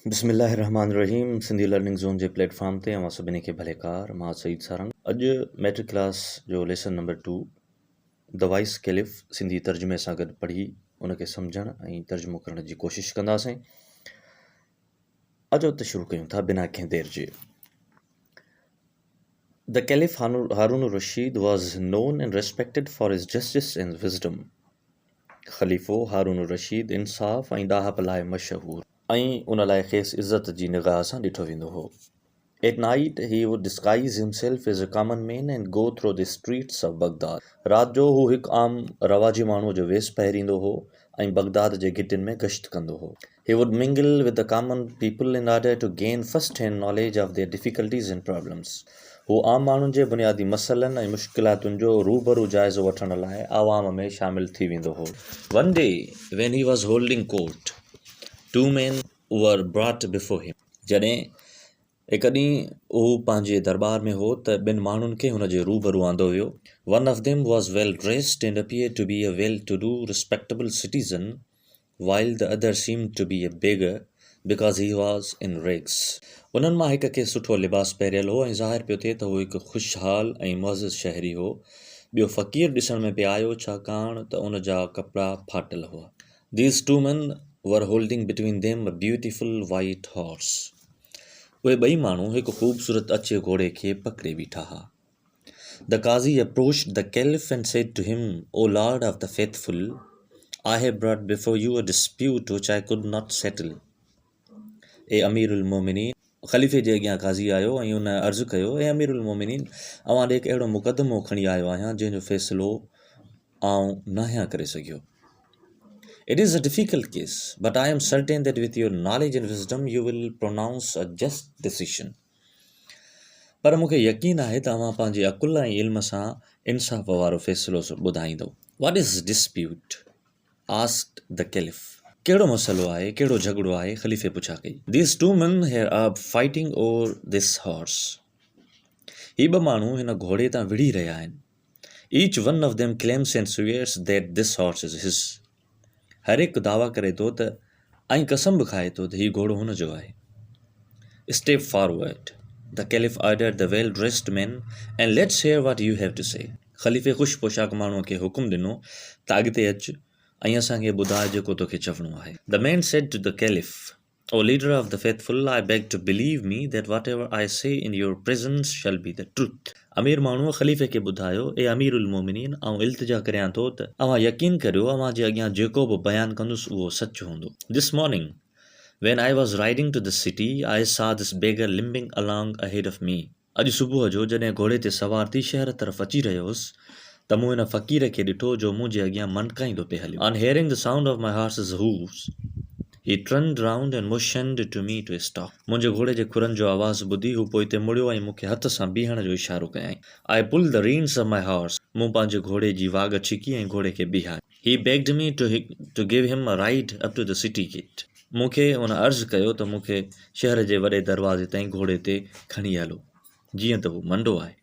बिस्मिल्लाहिर्रहमानिर्रहीम Sindhi learning zone जे platform ते अवां सभिनी खे भलेकार। मां सईद सारंग। अॼु मैट्रिक क्लास जो lesson number 2 the vice caliph Sindhi तर्जुमे सां गॾु पढ़ी उनखे सम्झण ऐं तर्जुमो करण जी कोशिशि कंदासीं। अचो त शुरू कयूं था बिना कंहिं देर जे। The caliph Harun Rashid was known and respected for his justice and wisdom. ख़लीफ़ो हारून रशीद इंसाफ़ ऐं ॾाहप लाइ मशहूरु ऐं उन लाइ खेसि इज़त जी निगाह सां ॾिठो वेंदो हो। At night he would disguise himself as a common man and go through the streets of Baghdad. रात जो हू हिकु आम रवाजी माण्हूअ जो वेस पहिरींदो हो ऐं बगदाद जे गिटियुनि में गश्त कंदो हो। He would mingle with the common people in order to gain first-hand knowledge of their difficulties and problems. हू आम माण्हुनि जे बुनियादी मसइलनि ऐं मुश्किलातुनि जो रूबरू जाइज़ो वठण लाइ आवाम में शामिल थी वेंदो हो। One day when he was holding court, two men were brought before him. जॾहिं हिकु ॾींहुं हू पंहिंजे दरबार में हो त ॿिनि माण्हुनि खे हुन जे रूबरू आंदो वियो। One of them was well dressed and appeared to be a well-to-do, respectable citizen, while the other seemed to be a beggar because he was in rags. उन्हनि मां हिक खे सुठो लिबास पहिरियल हो ऐं ज़ाहिर पियो थिए त हू हिकु ख़ुशहाल ऐं मुअज़्ज़ज़ शहरी हो। ॿियो फ़क़ीर ॾिसण में पियो आयो छाकाणि त उन जा कपिड़ा फाटल हुआ। These two men were holding between them a beautiful white horse. उहे ॿई माण्हू हिकु ख़ूबसूरत अछे घोड़े खे पकिड़े बीठा हुआ। The Qazi approached the Caliph and said to him, O Lord of the faithful, I have brought before you a dispute which I could not settle. ए अमीरुल मोमिनीन, ख़लीफ़े जे अॻियां काज़ी आयो ऐं उन अर्ज़ु कयो, ए अमीरुल मोमिनीन, अवां ॾे हिकु अहिड़ो मुक़दमो खणी आयो आहियां जंहिंजो फ़ैसिलो आउं न आहियां करे सघियो। It is a difficult case, but I am certain that with your knowledge and wisdom you will pronounce a just decision. पर मूंखे यकीन आहे त अवां पंहिंजे अकुल ऐं इल्म सां इंसाफ़ वारो फ़ैसिलो ॿुधाईंदो। What is dispute? asked the Caliph. कहिड़ो मसइलो आहे, कहिड़ो झगड़ो आहे? ख़लीफ़े पुछा कई। These two men here are fighting over this horse. ही ॿ माण्हू हिन घोड़े तां विड़ी रहिया आहिनि। Each one of them claims and swears that this horse is his. हर हिकु दावा करे थो त ऐं कसम बि खाए थो त हीउ घोड़ो हुन जो आहे। Step forward, the Caliph ordered the well-dressed men, and let's hear what you have to say. ख़लीफ़े ख़ुशि पोशाक माण्हूअ खे हुकुम ॾिनो त अॻिते अचु ऐं असांखे ॿुधाए जेको तोखे चवणो आहे। The man said to the Caliph, O leader of the faithful, I beg to believe me that whatever I say in your presence shall be the truth. अमीर माण्हूअ ख़लीफ़े खे ॿुधायो, ए अमीरुल मोमिनीन, आउं इल्तिजा करियां थो त अवां यकीन करियो अवां जे अॻियां जेको बि बयानु कंदुसि उहो सच हूंदो। This morning, when I was riding to the city, I saw this beggar limping along ahead of me. अॼु सुबुह जो जॾहिं घोड़े ते सवार थी शहर तरफ़ अची रहियो हुउसि त मूं हिन फ़क़ीर खे ॾिठो जो मुंहिंजे अॻियां मनकाईंदो पिए हलियो। On hearing the sound of my horse's hoofs, he turned round and motioned to me to stop. मुंहिंजे घोड़े जे खुरनि जो आवाज़ु ॿुधी हू पोइते मुड़ियो ऐं मूंखे हथ सां बीहण जो इशारो कयईं। I pulled the reins of my horse. मूं पंहिंजे घोड़े जी वाग छिकी ऐं घोड़े खे बीहारियो। He begged me to give him a ride up to the city gate. मूंखे हुन अर्ज़ु कयो त मूंखे शहर जे वॾे दरवाज़े ताईं घोड़े ते खणी हलो, जीअं त हू मंडो आहे।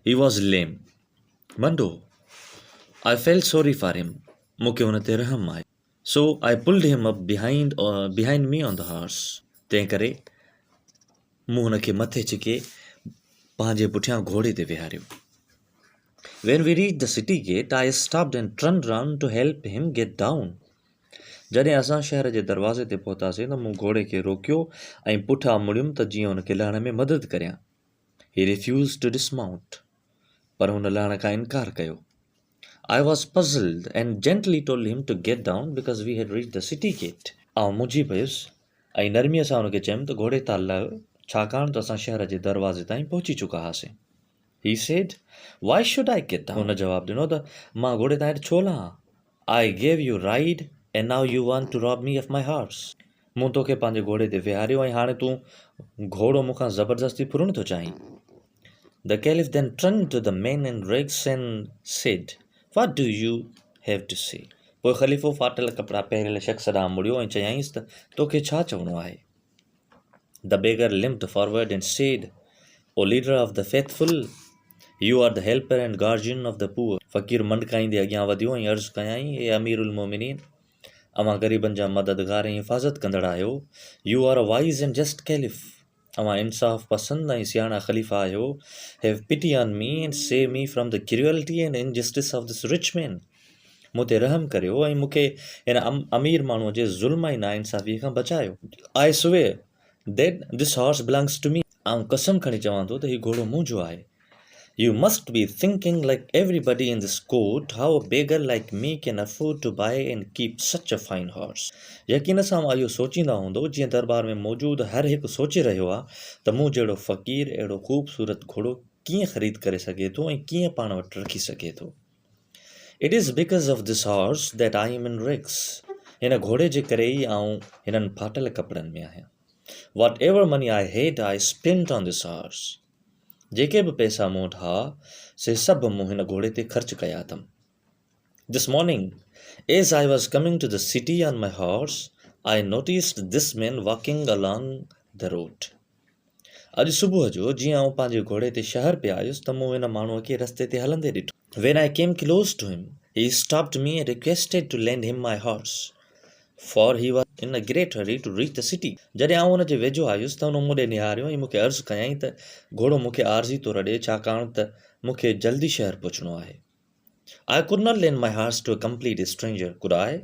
He was lame. मंडो। I felt sorry for him. मूंखे हुन ते रहम आहे। So I pulled him up behind me on the horse. तंहिं करे मूं हुन खे मथे छिके पंहिंजे पुठियां घोड़े ते विहारियो। When we reached the city gate, I stopped and turned round to help him get down. जॾहिं असां शहर जे दरवाज़े ते पहुतासीं त मूं घोड़े खे रोकियो ऐं पुठियां मुड़ियुमि त जीअं हुन खे लहण में मदद करियां। He refused to dismount. पर हुन लहण खां इनकार कयो। I was puzzled and gently told him to get down because we had reached the city gate. आउं मुंझी पियुसि ऐं नरमीअ सां हुनखे चयुमि त घोड़े तां लह छाकाणि त असां शहर जे दरवाज़े ताईं पहुची चुका हुआसीं। He said, Why should I get down? हुन जवाबु ॾिनो त मां घोड़े तां हेठि छो लहां? I gave you ride and now you want to rob me of my horse. मूं तोखे पंहिंजे घोड़े ते विहारियो ऐं हाणे तूं घोड़ो मूंखां ज़बरदस्ती फुरण थो चाहीं। The Caliph then turned to the man in rags and said, What do you have to say? पोइ ख़लीफ़ो फाटल कपिड़ा पहिरियल शख़्स ॾांहुं मुड़ियो ऐं चयाईंसि त तोखे छा चवणो आहे? The beggar limped forward and said, O leader of the faithful, you are the helper and guardian of the poor. फ़क़ीर मंडकाईंदे अॻियां वधियो ऐं अर्ज़ु कयाईं, ए अमीरुल मोमिनीन, अवां ग़रीबनि जा मददगार ऐं हिफ़ाज़त कंदड़ आहियो। You are a wise and just caliph. अवां इंसाफ़ पसंद ऐं सियाणा ख़लीफ़ा आहियो। Have pity on me and save me from the cruelty and injustice of this rich man. मूं ते रहम करियो ऐं मूंखे हिन अमीर माण्हूअ जे ज़ुल्म ऐं नाइंसाफ़ीअ खां बचायो। I swear that this horse belongs to me. आउं कसम खणी चवां थो त हीउ घोड़ो मुंहिंजो आहे। You must be thinking like everybody in this court how a beggar like me can afford to buy and keep such a fine horse. यकीन सां इहो सोचींदा हूंदो जीअं दरबार में मौजूदु हर हिकु सोचे रहियो आहे त मूं जहिड़ो फ़क़ीर अहिड़ो ख़ूबसूरत घोड़ो कीअं ख़रीद करे सघे थो ऐं कीअं पाण वटि रखी सघे थो। It is because of this horse that I am in rags. हिन घोड़े जे करे ई आऊं हिननि फाटल कपिड़नि में आहियां। Whatever money I had, I spent on this horse. जेके बि पैसा मूं वटि हा से सभु मूं हिन घोड़े ते ख़र्च कया अथमि। This morning, as I was coming to the city on my horse, I noticed this man walking along the road. अॼु सुबुह जो जीअं आउं पंहिंजे घोड़े ते शहर पिया आयुसि त मूं हिन माण्हूअ खे रस्ते ते हलंदे ॾिठो। When I came close to him, he stopped me and requested to lend him my horse, for he was in a great hurry to reach the city. जॾहिं आउं हुन जे वेझो आयुसि त हुन मूं ॾे निहारियो ऐं मूंखे अर्ज़ु कयईं त घोड़ो मूंखे आरज़ी तौरु ॾे छाकाणि त मूंखे जल्दी शहर पहुचणो आहे। I could not lend my horse to a complete stranger, could I?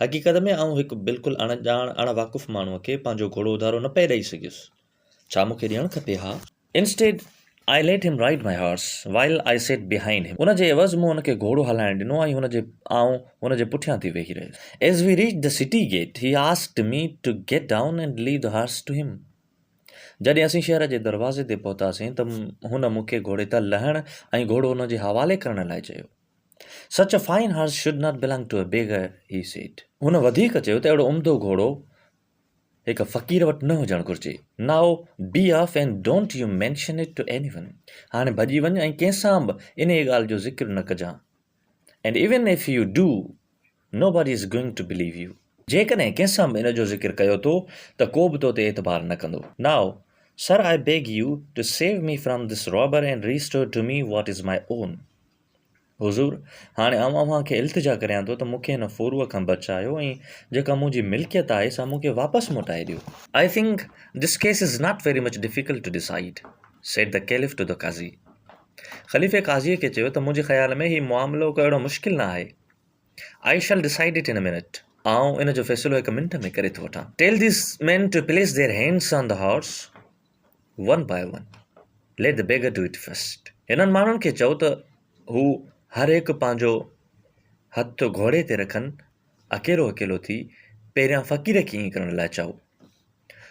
हक़ीक़त में आउं हिकु बिल्कुलु अणवाक़ुफ़ माण्हूअ खे पंहिंजो घोड़ो उधारो न पिए ॾेई सघियुसि। छा मूंखे ॾियणु खपे? हा। Instead, I let him ride my horse while I sat behind him. उन जे एवज़ मूं हुनखे घोड़ो हलाइण ॾिनो ऐं आउं हुन जे पुठियां थी वेही रहियुसि। As we reached the city gate, he asked me to get down and leave the horse to him. जॾहिं असीं शहर जे दरवाज़े ते पहुतासीं त हुन मूंखे घोड़े तां लहण ऐं घोड़ो हुन जे हवाले करण लाइ चयो। Such a fine horse should not belong to a beggar, he said. हुन वधीक चयो त अहिड़ो उम्दो घोड़ो हिकु फ़क़ीर वटि न हुजणु घुरिजे। Now be off and don't you mention it to anyone. हाणे भॼी वञ ऐं कंहिंसां बि इन ॻाल्हि जो ज़िक्र न कजां। And even if you do, nobody is going to believe you. जेकॾहिं कंहिंसां बि इन जो ज़िक्र कयो थो त को बि तो ते एतबार न कंदो। Now, sir, I beg you to save me from this robber and restore to me what is my own. हुज़ूर, हाणे आउं अव्हांखे इल्तिजा करियां थो त मूंखे हिन फोरूअ खां बचायो ऐं जेका मुंहिंजी मिल्कियत आहे सा मूंखे वापसि मोटाए ॾियो। I think this case is not very much difficult to decide, said the caliph to the qazi. ख़लीफ़े क़ाज़ीअ खे चयो त मुंहिंजे ख़्याल में हीउ मामिलो को अहिड़ो मुश्किल न आहे। I shall decide it in a minute. आउं इन जो फ़ैसिलो हिकु मिंट में करे थो वठां। Tell these men to place their hands on the horse one by one. Let the beggar do it first. हिननि माण्हुनि खे चओ त हू हर हिकु पंहिंजो हथु घोड़े ते रखनि, अकेलो अकेलो थी पहिरियां फ़क़ीर खे ईअं करण लाइ चओ।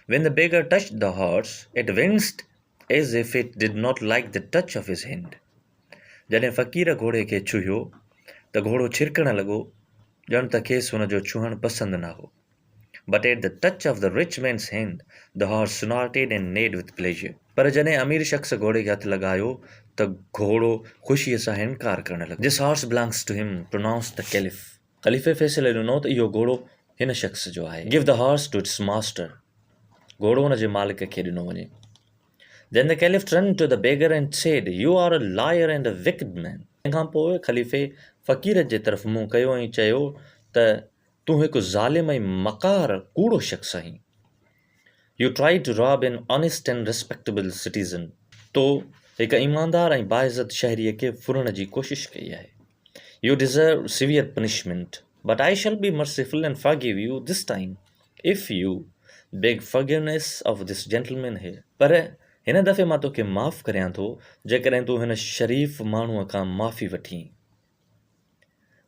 When the beggar touched the horse, it winced as if it did not like the touch of his hand. जॾहिं फ़क़ीर घोड़े खे छुहियो त घोड़ो छिरकण लॻो, ॼण त खेसि हुन जो छुहणु पसंदि न हो। But at the touch of the rich man's hand, the horse snorted and neighed with pleasure. पर जॾहिं अमीर शख़्स घोड़े खे हथु लॻायो त घोड़ो ख़ुशीअ सां हिनकार करण लॻो। This horse belongs to him, pronounced the caliph. ख़लीफ़े फ़ैसिलो ॾिनो त इहो घोड़ो हिन शख़्स जो आहे। Give the horse to its master. घोड़ो हुन जे मालिक खे ॾिनो वञे। Then the caliph turned to the beggar and said, You are a liar and a wicked man. तंहिंखां पोइ ख़लीफ़े फ़क़ीर जे तरफ़ मुंहुं कयो ऐं चयो त तूं हिकु ज़ालिम ऐं मकार कूड़ो शख़्स आहीं। You tried to rob an honest and respectable citizen. तो हिकु ईमानदार ऐं बाइज़त शहरीअ खे फुरण जी कोशिश कई आहे। You deserve severe punishment, but I shall be merciful and forgive you this time, if you beg forgiveness of this gentleman here. पर हिन दफ़े मां तोखे माफ़ करियां थो जेकॾहिं तूं हिन शरीफ़ माण्हूअ खां माफ़ी वठी।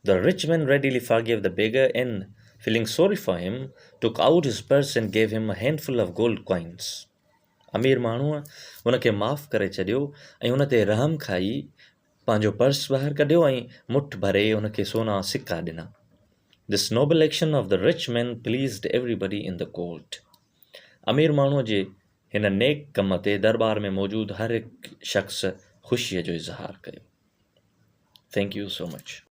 The rich man readily forgave the beggar and, feeling sorry for him, took out his purse and gave him a handful of gold coins. अमीर माण्हूअ हुन खे माफ़ करे छॾियो ऐं हुन ते रहम खाई पंहिंजो पर्स ॿाहिरि कढियो ऐं मुठ भरे हुन खे सोना सिक्का ॾिना। This noble action of the rich man pleased everybody in the court. अमीर माण्हूअ जे हिन नेक कम ते दरबार में मौजूदु हर हिकु शख़्स ख़ुशीअ जो इज़हार कयो। Thank you so much.